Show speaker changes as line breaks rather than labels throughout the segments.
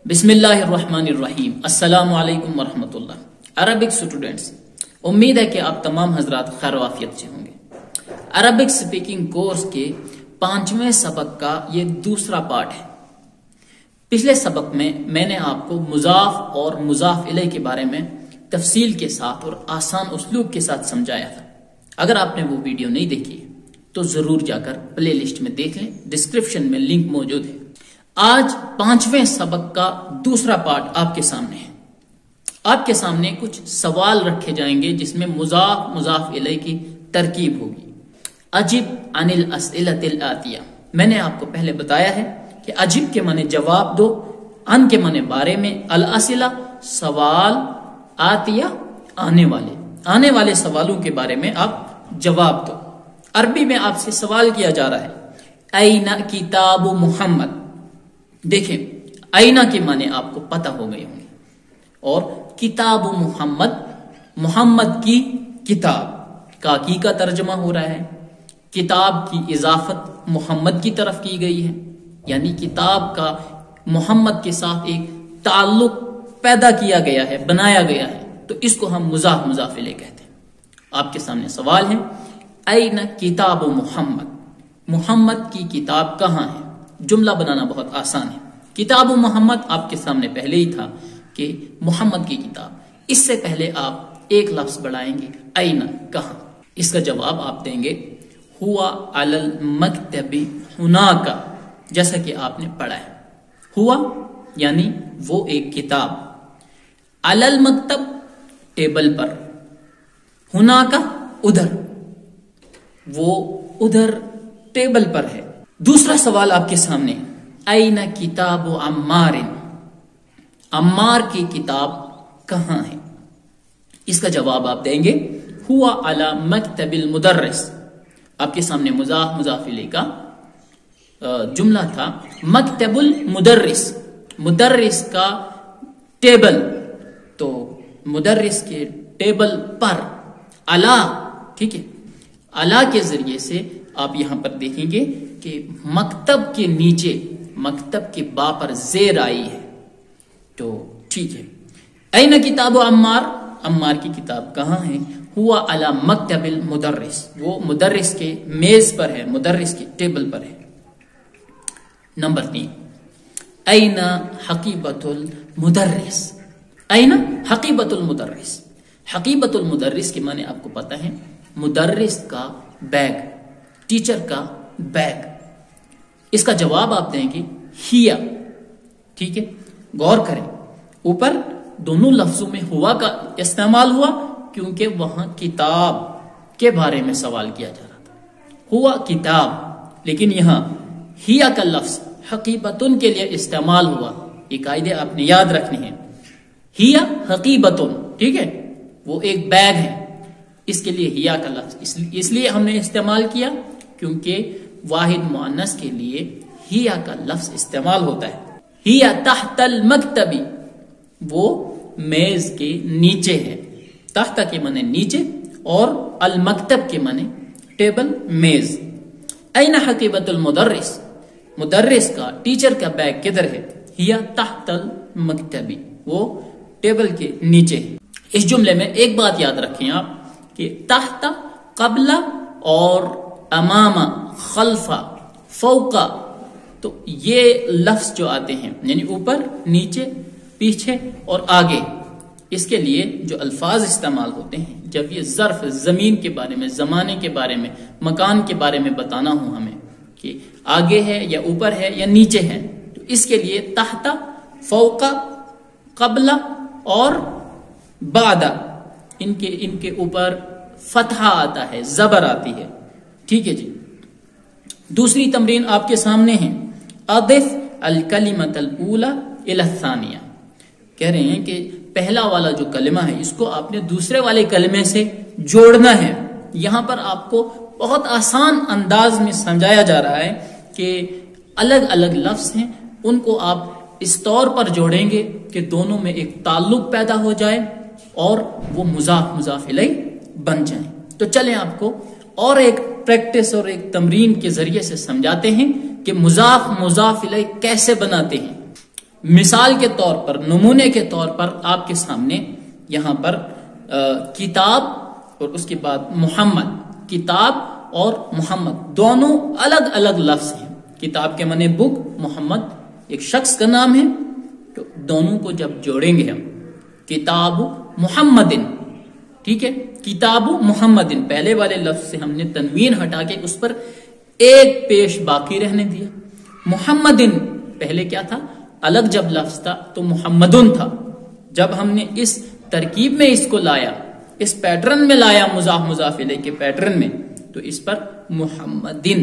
बिस्मिल्लाहिर्रहमानिर्रहीम। अस्सलाम वालेकुम वरहमतुल्लाह। अरबिक स्टूडेंट्स, उम्मीद है कि आप तमाम हजरात खैर वाफियत से होंगे। अरबिक स्पीकिंग कोर्स के 5वें सबक का ये दूसरा पार्ट है। पिछले सबक में मैंने आपको मुजाफ और मुजाफ इलैह के बारे में तफसील के साथ और आसान उसलूब के साथ समझाया था। अगर आपने वो वीडियो नहीं देखी तो जरूर जाकर प्ले लिस्ट में देख लें, डिस्क्रिप्शन में लिंक मौजूद है। आज 5वें सबक का दूसरा पार्ट आपके सामने है। आपके सामने कुछ सवाल रखे जाएंगे जिसमें मुजाफ मुजाफ इलैह की तरकीब होगी। अजिब अनिल अस्इलतिल आतिया। मैंने आपको पहले बताया है कि अजिब के माने जवाब दो, अन के माने बारे में, अल असिला सवाल, आतिया आने वाले सवालों के बारे में आप जवाब दो। अरबी में आपसे सवाल किया जा रहा है ऐना किताब मुहम्मद। देखें, ऐना के माने आपको पता हो गए होंगे और किताब मुहम्मद की किताब का तर्जमा हो रहा है। किताब की इजाफत मुहम्मद की तरफ की गई है, यानी किताब का मुहम्मद के साथ एक ताल्लुक पैदा किया गया है, बनाया गया है, तो इसको हम मुजाफ मुजाफ इलैह कहते हैं। आपके सामने सवाल है ऐना किताब मुहम्मद की किताब कहाँ है। जुमला बनाना बहुत आसान है। किताब मोहम्मद आपके सामने पहले ही था कि मोहम्मद की किताब। इससे पहले आप एक लफ्ज बढ़ाएंगे ऐना, कहाँ। इसका जवाब आप देंगे हुआ अलल मक्तबी हुनाका, जैसा कि आपने पढ़ा है। हुआ यानी वो एक किताब, अलल मक्तब टेबल पर, हुनाका उधर, वो उधर टेबल पर है। दूसरा सवाल आपके सामने ऐना किताब अम्मारिन, अम्मार की किताब कहाँ है। इसका जवाब आप देंगे हुआ अला मक्तबिल मुदर्रिस। आपके सामने मुजाफ मुजाफ इलैह का जुमला था मक्तबुल मुदर्रिस, मुदर्रिस का टेबल, तो मुदर्रिस के टेबल पर अला, ठीक है। अला के जरिए से आप यहां पर देखेंगे कि मकतब के नीचे, मकतब के बा पर जेर आई है, तो ठीक है। ऐना किताब अम्मार, अम्मार की किताब कहाँ है। हुआ अला मक्तबिल मुदर्रिस, वो मुदर्रिस के मेज पर है, मुदर्रिस के टेबल पर है। नंबर 3 ऐना हकीबतुल मुदर्रिस। ऐना हकीबतुल मुदर्रिस। हकीबतुल मुदर्रिस के माने आपको पता है, मुदर्रिस का बैग, टीचर का बैग। इसका जवाब आप देंगे हिया, ठीक है। गौर करें, ऊपर दोनों लफ्जों में हुआ का इस्तेमाल हुआ क्योंकि वहां किताब के बारे में सवाल किया जा रहा था। हुआ किताब, लेकिन यहां हिया का लफ्ज हकीबतुन के लिए इस्तेमाल हुआ। ये कायदे आपने याद रखने हैं। हिया हकीबतुन, ठीक है, वो एक बैग है, इसके लिए हिया का लफ्ज इसलिए हमने इस्तेमाल किया क्योंकि वाहिद मुअन्नस के लिए हिया का लफ्ज इस्तेमाल होता है। हिया तहतल मक्तबी, वो मेज के नीचे है। तख्ता के माने नीचे और अल मक्तब के माने टेबल, मेज। ऐना हकीबतुल मुदर्रिस, मुदर्रिस का, टीचर का बैग किधर है। हिया तहतल मक्तबी, वो टेबल के नीचे है। इस जुमले में एक बात याद रखें आप कि तहता, कबला और अमामा, खल्फा, फौका, तो ये लफ्ज जो आते हैं यानी ऊपर, नीचे, पीछे और आगे, इसके लिए जो अल्फाज इस्तेमाल होते हैं जब ये ज़र्फ जमीन के बारे में, जमाने के बारे में, मकान के बारे में बताना हो हमें कि आगे है या ऊपर है या नीचे है, तो इसके लिए तहता, फौका, कबला और बादा, इनके ऊपर फतहा आता है, जबर आती है, ठीक है जी। दूसरी तमरीन आपके सामने है अदिफ अल कलिमतल ऊला इला सानिया। कह रहे हैं कि पहला वाला जो कलिमा है इसको आपने दूसरे वाले कलिमे से जोड़ना है। यहां पर आपको बहुत आसान अंदाज में समझाया जा रहा है कि अलग अलग लफ्ज हैं, उनको आप इस तौर पर जोड़ेंगे कि दोनों में एक ताल्लुक पैदा हो जाए और वो मुजाफ मुजाफ इलैह बन जाए। तो चलें आपको और एक प्रैक्टिस और एक तमरीन के जरिए से समझाते हैं कि मुजाफ मुजाफ इलैह कैसे बनाते हैं। مثال کے طور پر، نمونے کے طور پر آپ کے سامنے یہاں پر کتاب اور اس کے بعد محمد، کتاب اور محمد دونوں الگ الگ لفظ ہیں. کتاب کے معنی بک، محمد ایک شخص کا نام ہے. تو دونوں کو جب جوڑیں گے ہم، کتاب محمدن، ٹھیک ہے، کتاب محمدن، پہلے والے لفظ سے ہم نے تنوین ہٹا کے اس پر ایک پیش باقی رہنے دیا. محمدن پہلے کیا تھا؟ الگ جب لفظ تھا تو محمدن تھا. جب ہم نے اس ترکیب میں اس کو لایا، اس پیٹرن میں لایا، مضاف مضاف الیہ کے پیٹرن میں، تو اس پر محمدن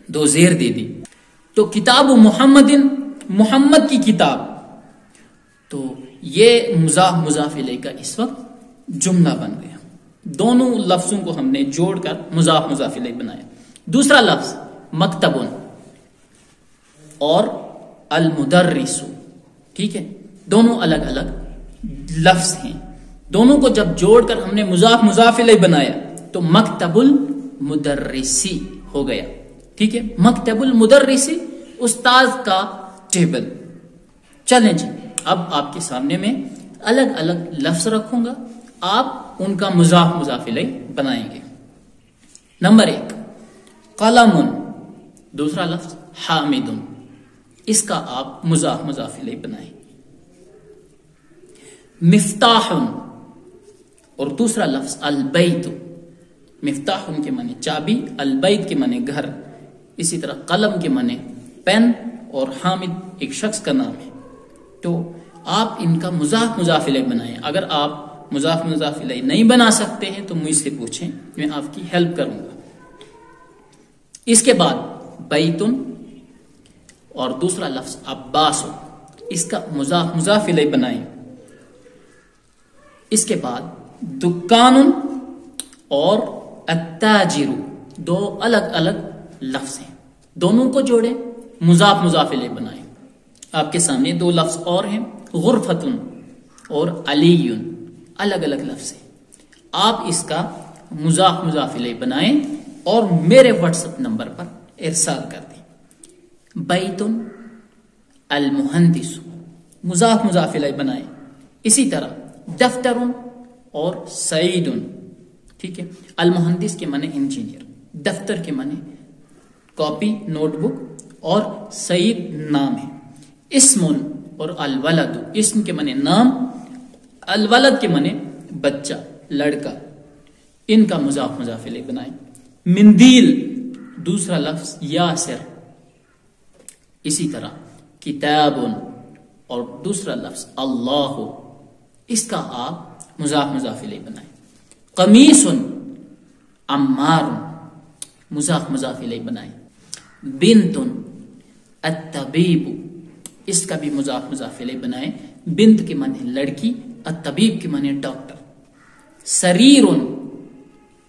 دو زیر دے دی. تو کتاب محمدن، محمد کی کتاب. تو یہ مضاف مضاف الیہ کا اس وقت جملہ بن گیا. دونوں لفظوں کو ہم نے جوڑ کر مضاف مضاف الیہ بنایا. دوسرا لفظ مکتبن اور المدرس، ٹھیک ہے، دونوں الگ الگ لفظ ہیں. دونوں کو جب جوڑ کر ہم نے مضاف مضاف الیہ بنایا تو مکتب المدرسی ہو گیا. ٹھیک ہے، مکتب المدرسی، استاد کا ٹیبل. چلیں جی، اب آپ کے سامنے میں الگ الگ لفظ رکھوں گا، آپ ان کا مضاف مضاف الیہ بنائیں گے. نمبر 1 قلم، دوسرا لفظ حامد، اس کا آپ مضاف مضاف الیہ بنائیں. مفتاح اور دوسرا لفظ البیت. مفتاح کے معنی چابی، البیت کے معنی گھر. اسی طرح قلم کے معنی پین اور حامد ایک شخص کا نام ہے. تو آپ ان کا مضاف مضاف الیہ بنائیں. اگر آپ مضاف مضاف الیہ نہیں بنا سکتے ہیں تو مجھ سے پوچھیں، میں آپ کی ہیلپ کروں گا. اس کے بعد بیتن اور دوسرا لفظ عباس، اس کا مضاف مضاف الیہ بنائیں. اس کے بعد دکان اور التاجر، دو الگ الگ لفظ ہیں، دونوں کو جوڑیں، مضاف مضاف الیہ بنائیں. آپ کے سامنے دو لفظ اور ہیں، غرفت اور علی، الگ الگ لفظ ہیں. آپ اس کا مضاف مضاف الیہ بنائیں اور میرے واٹس ایپ نمبر پر ارسال کر دیں. بیت المہندس، مضاف مضاف الیہ بنائیں. اسی طرح دفتر اور سعید، ٹھیک ہے، المہندس کے معنی انجینئر، دفتر کے معنی کاپی نوٹ بک، اور سعید نام ہے. اسم اور الولد، اسم کے معنی نام، الولد کے معنی بچہ، لڑکا. ان کا مضاف مضاف الیہ بنائیں. مندیل، دوسرا لفظ یاسر. اسی طرح کتاب اور دوسرا لفظ اللہ، اس کا آپ مضاف مضاف الیہ بنائیں. قمیص عمار، مضاف مضاف الیہ بنائیں. بنت الطبیب، اس کا بھی مضاف مضاف الیہ بنائیں. بنت کے معنی لڑکی، الطبیب کے معنی ڈاکٹر. سریر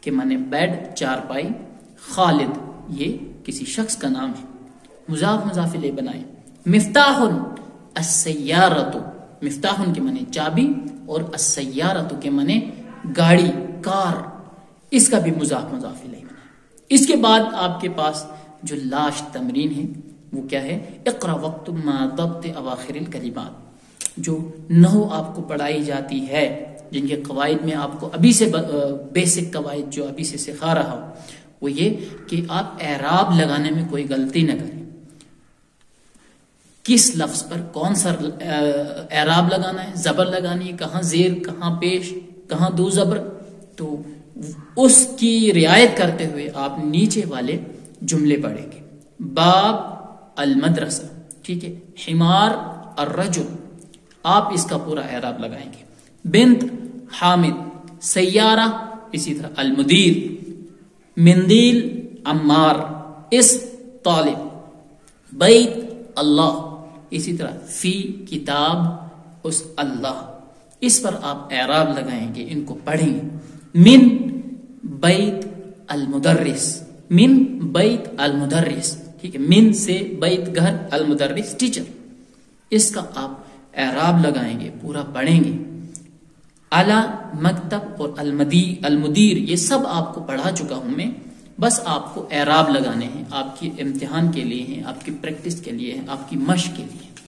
کے معنی بیڈ، چارپائی. خالد، یہ کسی شخص کا نام ہے، مضاف مضاف الیہ بنائیں. مفتاح السیارۃ، مفتاح کے معنی چابی اور السیارۃ کے معنی گاڑی، کار. اس کا بھی مضاف مضاف الیہ بنائیں. اس کے بعد آپ کے پاس جو لاسٹ تمرین ہے وہ کیا ہے؟ اقرا وقت ما ضبط اواخر الکلمات. جو نحو آپ کو پڑھائی جاتی ہے، جن کے قواعد میں آپ کو ابھی سے بیسک قواعد جو ابھی سے سکھا رہا ہوں، وہ یہ کہ آپ اعراب لگانے میں کوئی غلطی نہ کریں. کس لفظ پر کون سا اعراب لگانا ہے، زبر لگانی ہے، کہاں زیر، کہاں پیش، کہاں دو زبر. تو اس کی رعایت کرتے ہوئے آپ نیچے والے جملے پڑھیں گے. باب المدرسہ، ٹھیک ہے، حمار الرجل، آپ اس کا پورا اعراب لگائیں گے. بنت حامد، سیارہ اسی طرح المدیر، مندیل عمار، اس طالب، بیت اللہ، اسی طرح فی کتاب اس اللہ. اس پر آپ اعراب لگائیں گے، ان کو پڑھیں گے. من بیت المدرس، من بیت المدرس، ٹھیک ہے، من سے بیت گھر، المدرس ٹیچر. اس کا آپ اعراب لگائیں گے، پورا پڑھیں گے. اعلی مکتب اور المدیر، یہ سب آپ کو پڑھا چکا ہوں میں، بس آپ کو اعراب لگانے ہیں. آپ کی امتحان کے لیے ہیں، آپ کی پریکٹس کے لیے ہیں، آپ کی مشق کے لیے.